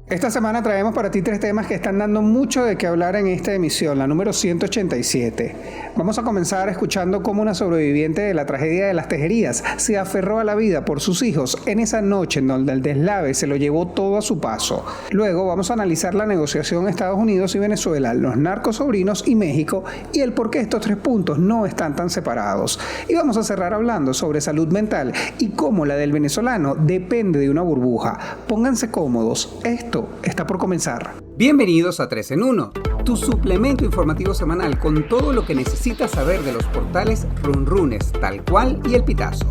Esta semana traemos para ti 3 temas que están dando mucho de qué hablar en esta emisión, la número 187. Vamos a comenzar escuchando cómo una sobreviviente de la tragedia de las Tejerías se aferró a la vida por sus hijos en esa noche en donde el deslave se lo llevó todo a su paso. Luego vamos a analizar la negociación Estados Unidos y Venezuela, los narcosobrinos y México y el por qué estos 3 puntos no están tan separados. Y vamos a cerrar hablando sobre salud mental y cómo la del venezolano depende de una burbuja. Pónganse cómodos, esto está por comenzar. Bienvenidos a 3 en 1, tu suplemento informativo semanal con todo lo que necesitas saber de los portales Runrunes, Tal Cual y El Pitazo.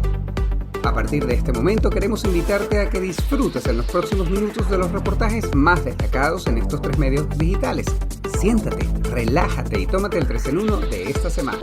A partir de este momento queremos invitarte a que disfrutes en los próximos minutos de los reportajes más destacados en estos 3 medios digitales. Siéntate, relájate y tómate el 3 en 1 de esta semana.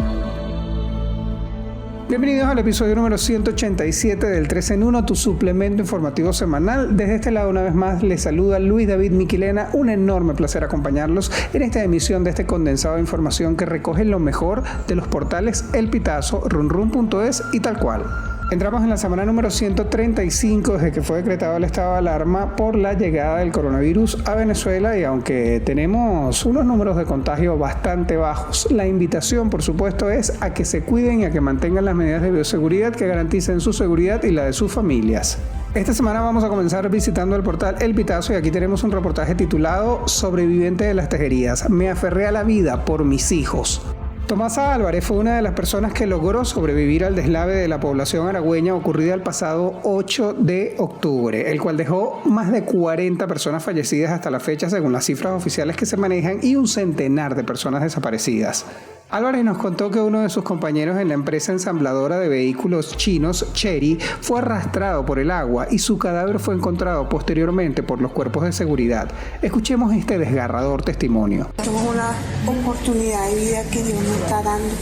Bienvenidos al episodio número 187 del 3 en 1, tu suplemento informativo semanal. Desde este lado una vez más les saluda Luis David Miquilena. Un enorme placer acompañarlos en esta emisión de este condensado de información que recoge lo mejor de los portales El Pitazo, runrun.es y Tal Cual. Entramos en la semana número 135 desde que fue decretado el estado de alarma por la llegada del coronavirus a Venezuela, y aunque tenemos unos números de contagio bastante bajos, la invitación por supuesto es a que se cuiden y a que mantengan las medidas de bioseguridad que garanticen su seguridad y la de sus familias. Esta semana vamos a comenzar visitando el portal El Pitazo y aquí tenemos un reportaje titulado Sobreviviente de las Tejerías. Me aferré a la vida por mis hijos. Tomasa Álvarez fue una de las personas que logró sobrevivir al deslave de la población aragüeña ocurrido el pasado 8 de octubre, el cual dejó más de 40 personas fallecidas hasta la fecha según las cifras oficiales que se manejan y un centenar de personas desaparecidas. Álvarez nos contó que uno de sus compañeros en la empresa ensambladora de vehículos chinos, Chery, fue arrastrado por el agua y su cadáver fue encontrado posteriormente por los cuerpos de seguridad. Escuchemos este desgarrador testimonio. Es una oportunidad de vida que Dios me está dando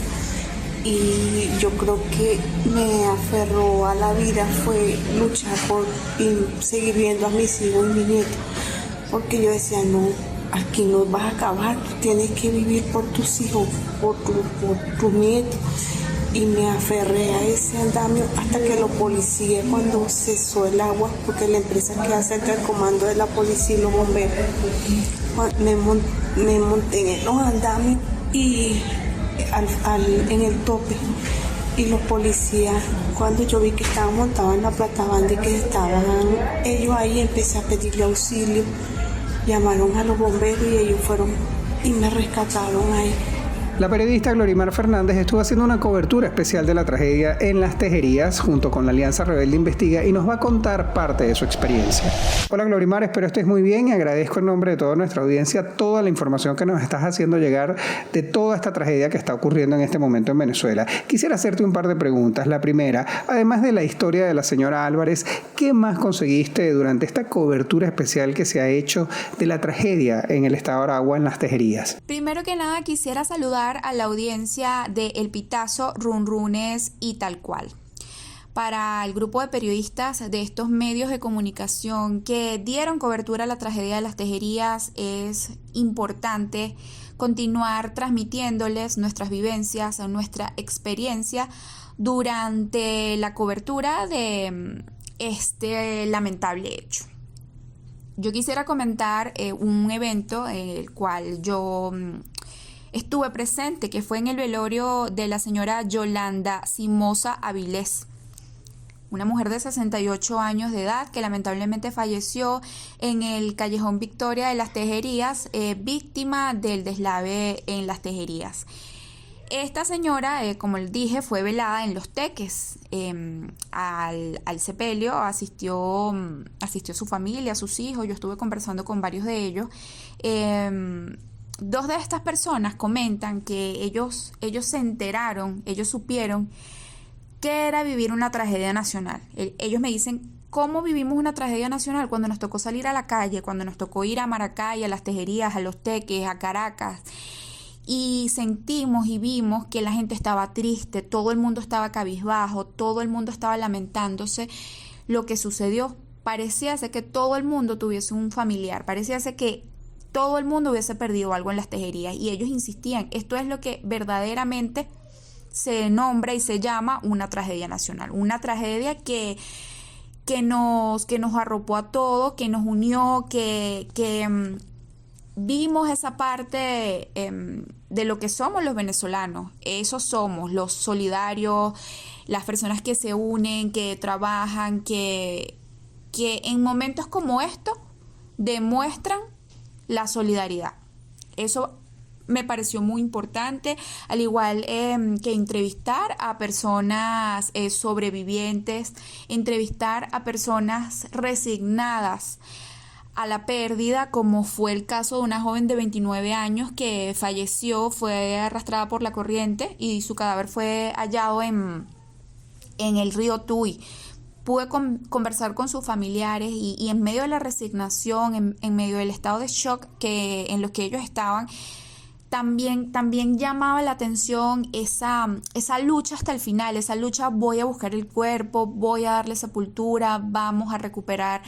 y yo creo que me aferró a la vida fue luchar por seguir viendo a mis hijos y mis nietos, porque yo decía, no, aquí no vas a acabar, tú tienes que vivir por tus hijos, por tus nietos. Y me aferré a ese andamio hasta que los policías, cuando cesó el agua, porque la empresa queda cerca del comando de la policía y los bomberos, me monté en los andamios y en el tope. Y los policías, cuando yo vi que estaban montados en la platabanda y que estaban ellos ahí, empecé a pedirle auxilio. Llamaron a los bomberos y ellos fueron y me rescataron ahí. La periodista Glorimar Fernández estuvo haciendo una cobertura especial de la tragedia en las Tejerías junto con la Alianza Rebelde Investiga y nos va a contar parte de su experiencia. Hola Glorimar, espero estés muy bien y agradezco en nombre de toda nuestra audiencia toda la información que nos estás haciendo llegar de toda esta tragedia que está ocurriendo en este momento en Venezuela. Quisiera hacerte un par de preguntas. La primera, además de la historia de la señora Álvarez, ¿qué más conseguiste durante esta cobertura especial que se ha hecho de la tragedia en el estado de Aragua en las Tejerías? Primero que nada quisiera saludar a la audiencia de El Pitazo, Runrunes y Tal Cual. Para el grupo de periodistas de estos medios de comunicación que dieron cobertura a la tragedia de las Tejerías, es importante continuar transmitiéndoles nuestras vivencias, nuestra experiencia durante la cobertura de este lamentable hecho. Yo quisiera comentar un evento el cual yo estuve presente, que fue en el velorio de la señora Yolanda Simosa Avilés, una mujer de 68 años de edad que lamentablemente falleció en el Callejón Victoria de las Tejerías, víctima del deslave en las Tejerías. Esta señora, como les dije, fue velada en Los Teques. Al sepelio asistió su familia, sus hijos. Yo estuve conversando con varios de ellos. 2 de estas personas comentan que ellos se enteraron, ellos supieron qué era vivir una tragedia nacional. Ellos me dicen, ¿cómo vivimos una tragedia nacional? Cuando nos tocó salir a la calle, cuando nos tocó ir a Maracay, a las Tejerías, a Los Teques, a Caracas, y sentimos y vimos que la gente estaba triste, todo el mundo estaba cabizbajo, todo el mundo estaba lamentándose lo que sucedió. Parecía ser que todo el mundo tuviese un familiar, parecía ser que todo el mundo hubiese perdido algo en las Tejerías, y ellos insistían, esto es lo que verdaderamente se nombra y se llama una tragedia nacional, una tragedia que que nos arropó a todos, que nos unió, que vimos esa parte de lo que somos los venezolanos. Eso somos, los solidarios, las personas que se unen, que trabajan, que en momentos como estos demuestran la solidaridad. Eso me pareció muy importante, al igual que entrevistar a personas sobrevivientes, entrevistar a personas resignadas a la pérdida, como fue el caso de una joven de 29 años que falleció, fue arrastrada por la corriente y su cadáver fue hallado en el río Tuy. Pude conversar con sus familiares y en medio de la resignación, en medio del estado de shock en los que ellos estaban, también llamaba la atención esa lucha hasta el final, esa lucha: voy a buscar el cuerpo, voy a darle sepultura, vamos a recuperar,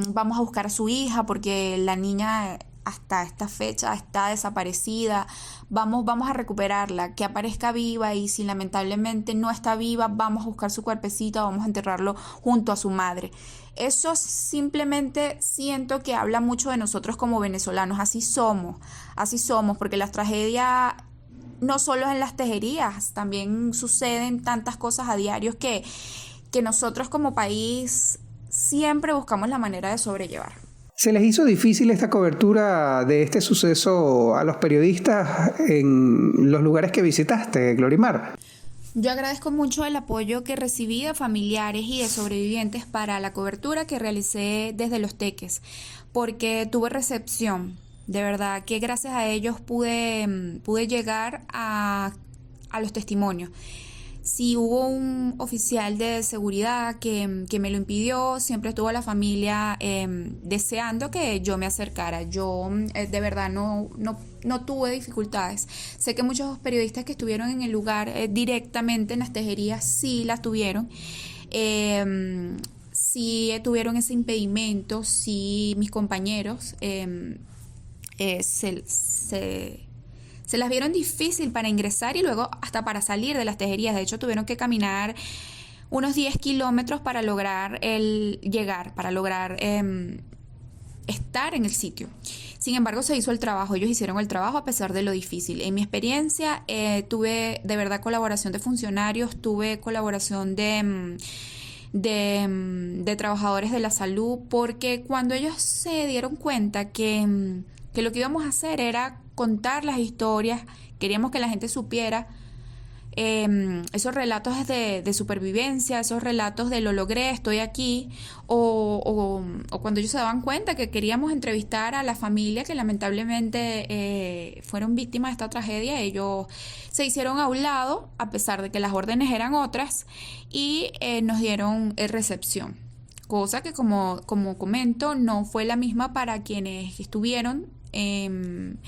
vamos a buscar a su hija porque la niña hasta esta fecha está desaparecida, vamos a recuperarla, que aparezca viva, y si lamentablemente no está viva, vamos a buscar su cuerpecito, vamos a enterrarlo junto a su madre. Eso simplemente siento que habla mucho de nosotros como venezolanos. Así somos, porque las tragedias no solo en las tejerías, también suceden tantas cosas a diario que nosotros como país siempre buscamos la manera de sobrellevar. ¿Se les hizo difícil esta cobertura de este suceso a los periodistas en los lugares que visitaste, Glorimar? Yo agradezco mucho el apoyo que recibí de familiares y de sobrevivientes para la cobertura que realicé desde Los Teques, porque tuve recepción. De verdad que gracias a ellos pude llegar a los testimonios. Si hubo un oficial de seguridad que me lo impidió, siempre estuvo la familia deseando que yo me acercara. Yo de verdad no tuve dificultades. Sé que muchos periodistas que estuvieron en el lugar directamente en las tejerías sí las tuvieron. Sí tuvieron ese impedimento, sí mis compañeros se las vieron difícil para ingresar y luego hasta para salir de las tejerías. De hecho, tuvieron que caminar unos 10 kilómetros para lograr estar en el sitio. Sin embargo, se hizo el trabajo. Ellos hicieron el trabajo a pesar de lo difícil. En mi experiencia, tuve de verdad colaboración de funcionarios, tuve colaboración de trabajadores de la salud, porque cuando ellos se dieron cuenta que lo que íbamos a hacer era contar las historias, queríamos que la gente supiera esos relatos de supervivencia, esos relatos de lo logré, estoy aquí, o cuando ellos se daban cuenta que queríamos entrevistar a la familia que lamentablemente fueron víctimas de esta tragedia, ellos se hicieron a un lado, a pesar de que las órdenes eran otras, y nos dieron recepción. Cosa que, como comento, no fue la misma para quienes estuvieron en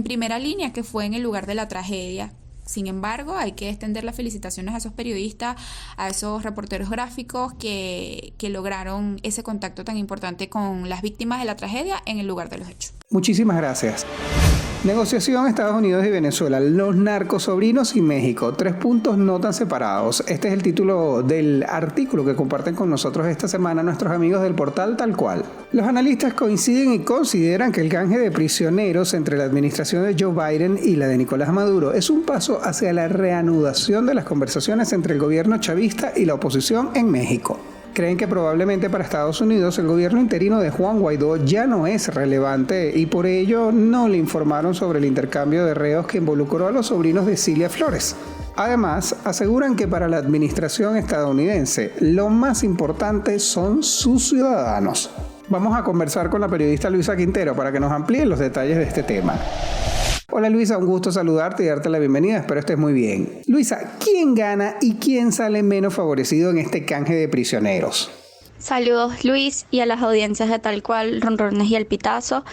primera línea, que fue en el lugar de la tragedia. Sin embargo, hay que extender las felicitaciones a esos periodistas, a esos reporteros gráficos que lograron ese contacto tan importante con las víctimas de la tragedia en el lugar de los hechos. Muchísimas gracias. Negociación Estados Unidos y Venezuela, los narcosobrinos y México, 3 puntos no tan separados. Este es el título del artículo que comparten con nosotros esta semana nuestros amigos del portal Tal Cual. Los analistas coinciden y consideran que el canje de prisioneros entre la administración de Joe Biden y la de Nicolás Maduro es un paso hacia la reanudación de las conversaciones entre el gobierno chavista y la oposición en México. Creen que probablemente para Estados Unidos el gobierno interino de Juan Guaidó ya no es relevante y por ello no le informaron sobre el intercambio de reos que involucró a los sobrinos de Cilia Flores. Además, aseguran que para la administración estadounidense lo más importante son sus ciudadanos. Vamos a conversar con la periodista Luisa Quintero para que nos amplíe los detalles de este tema. Hola Luisa, un gusto saludarte y darte la bienvenida, espero estés muy bien. Luisa, ¿quién gana y quién sale menos favorecido en este canje de prisioneros? Saludos Luis y a las audiencias de Tal Cual, Ronrones y El Pitazo.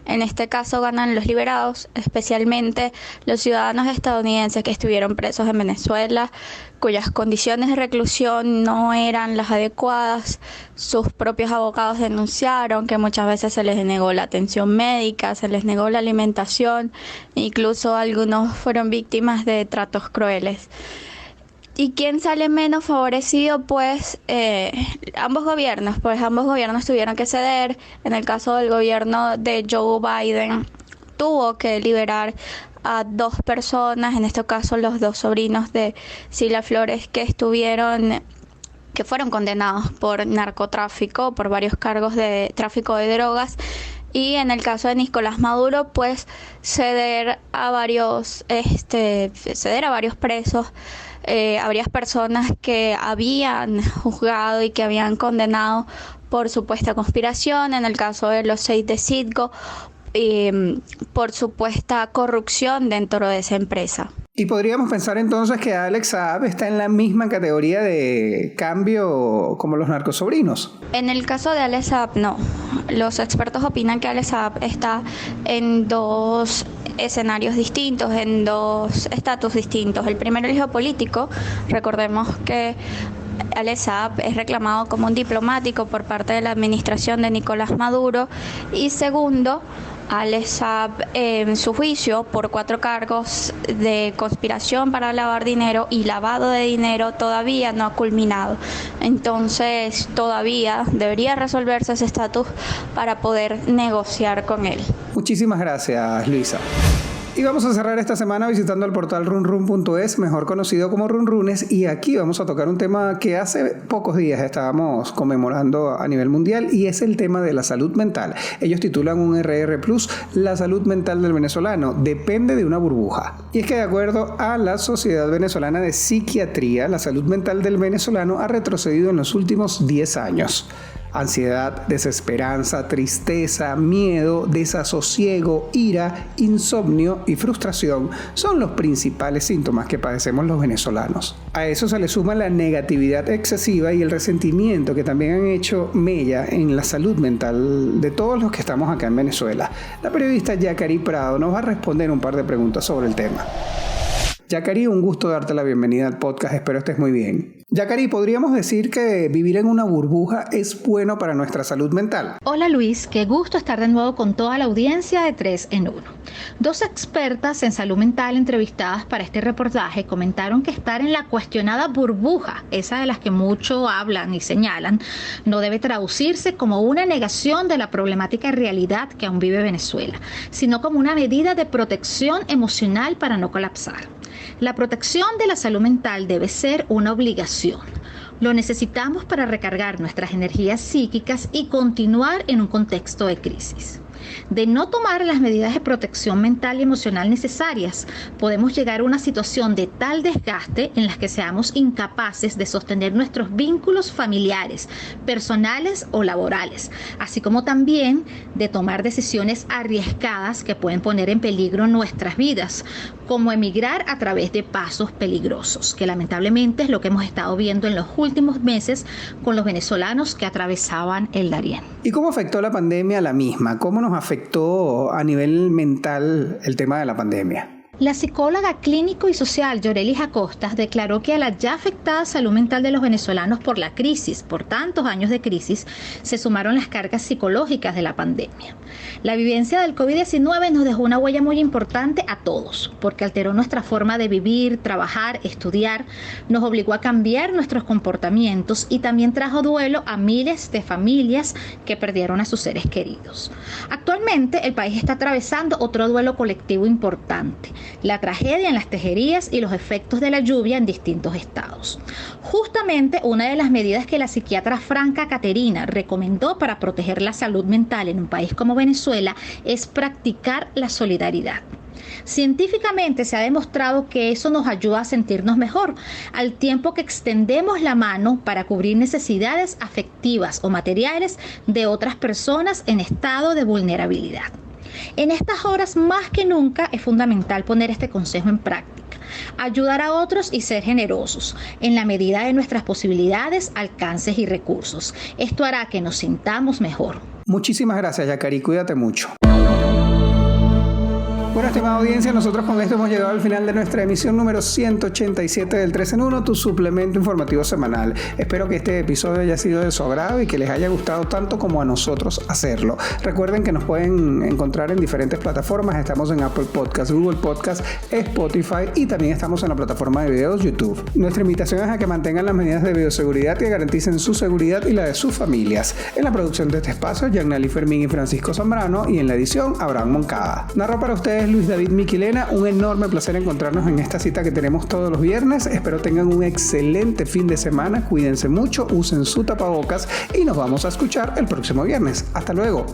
En este caso ganan los liberados, especialmente los ciudadanos estadounidenses que estuvieron presos en Venezuela, cuyas condiciones de reclusión no eran las adecuadas. Sus propios abogados denunciaron que muchas veces se les negó la atención médica, se les negó la alimentación, incluso algunos fueron víctimas de tratos crueles. ¿Y quién sale menos favorecido? Pues ambos gobiernos tuvieron que ceder. En el caso del gobierno de Joe Biden, tuvo que liberar a 2 personas, en este caso los 2 sobrinos de Cilia Flores, que fueron condenados por narcotráfico, por varios cargos de tráfico de drogas. Y en el caso de Nicolás Maduro, pues ceder a varios presos, a varias personas que habían juzgado y que habían condenado por supuesta conspiración, en el caso de los 6 de Citgo, por supuesta corrupción dentro de esa empresa. Y podríamos pensar entonces que Alex Saab está en la misma categoría de cambio como los narcosobrinos. En el caso de Alex Saab, no. Los expertos opinan que Alex Saab está en 2 escenarios distintos, en 2 estatus distintos. El primero, el geopolítico. Recordemos que Alex Saab es reclamado como un diplomático por parte de la administración de Nicolás Maduro. Y segundo, Alex Saab, en su juicio por 4 cargos de conspiración para lavar dinero y lavado de dinero, todavía no ha culminado. Entonces todavía debería resolverse ese estatus para poder negociar con él. Muchísimas gracias, Luisa. Y vamos a cerrar esta semana visitando el portal runrun.es, mejor conocido como Runrunes, y aquí vamos a tocar un tema que hace pocos días estábamos conmemorando a nivel mundial, y es el tema de la salud mental. Ellos titulan un RR+, la salud mental del venezolano depende de una burbuja. Y es que de acuerdo a la Sociedad Venezolana de Psiquiatría, la salud mental del venezolano ha retrocedido en los últimos 10 años. Ansiedad, desesperanza, tristeza, miedo, desasosiego, ira, insomnio y frustración son los principales síntomas que padecemos los venezolanos. A eso se le suma la negatividad excesiva y el resentimiento que también han hecho mella en la salud mental de todos los que estamos acá en Venezuela. La periodista Yacari Prado nos va a responder un par de preguntas sobre el tema. Yacari, un gusto darte la bienvenida al podcast, espero estés muy bien. Yacari, ¿podríamos decir que vivir en una burbuja es bueno para nuestra salud mental? Hola Luis, qué gusto estar de nuevo con toda la audiencia de 3 en 1. 2 expertas en salud mental entrevistadas para este reportaje comentaron que estar en la cuestionada burbuja, esa de las que mucho hablan y señalan, no debe traducirse como una negación de la problemática realidad que aún vive Venezuela, sino como una medida de protección emocional para no colapsar. La protección de la salud mental debe ser una obligación. Lo necesitamos para recargar nuestras energías psíquicas y continuar en un contexto de crisis. De no tomar las medidas de protección mental y emocional necesarias, podemos llegar a una situación de tal desgaste en las que seamos incapaces de sostener nuestros vínculos familiares, personales o laborales, así como también de tomar decisiones arriesgadas que pueden poner en peligro nuestras vidas, como emigrar a través de pasos peligrosos, que lamentablemente es lo que hemos estado viendo en los últimos meses con los venezolanos que atravesaban el Darién. ¿Y cómo afectó la pandemia a la misma? ¿Cómo nos afectó a nivel mental el tema de la pandemia? La psicóloga clínico y social Yorelis Acosta declaró que a la ya afectada salud mental de los venezolanos por la crisis, por tantos años de crisis, se sumaron las cargas psicológicas de la pandemia. La vivencia del COVID-19 nos dejó una huella muy importante a todos, porque alteró nuestra forma de vivir, trabajar, estudiar, nos obligó a cambiar nuestros comportamientos y también trajo duelo a miles de familias que perdieron a sus seres queridos. Actualmente el país está atravesando otro duelo colectivo importante: la tragedia en las tejerías y los efectos de la lluvia en distintos estados. Justamente una de las medidas que la psiquiatra Franca Caterina recomendó para proteger la salud mental en un país como Venezuela es practicar la solidaridad. Científicamente se ha demostrado que eso nos ayuda a sentirnos mejor, al tiempo que extendemos la mano para cubrir necesidades afectivas o materiales de otras personas en estado de vulnerabilidad. En estas horas más que nunca es fundamental poner este consejo en práctica, ayudar a otros y ser generosos en la medida de nuestras posibilidades, alcances y recursos. Esto hará que nos sintamos mejor. Muchísimas gracias, Yacari, cuídate mucho. Bueno, estimada audiencia, nosotros con esto hemos llegado al final de nuestra emisión número 187 del 3 en 1, tu suplemento informativo semanal. Espero que este episodio haya sido de su agrado y que les haya gustado tanto como a nosotros hacerlo. Recuerden que nos pueden encontrar en diferentes plataformas. Estamos en Apple Podcasts, Google Podcasts, Spotify y también estamos en la plataforma de videos YouTube. Nuestra invitación es a que mantengan las medidas de bioseguridad que garanticen su seguridad y la de sus familias. En la producción de este espacio, Yagnali Fermín y Francisco Zambrano, y en la edición, Abraham Moncada. Narró para ustedes Luis David Miquilena. Un enorme placer encontrarnos en esta cita que tenemos todos los viernes. Espero tengan un excelente fin de semana. Cuídense mucho, usen su tapabocas y nos vamos a escuchar el próximo viernes. Hasta luego.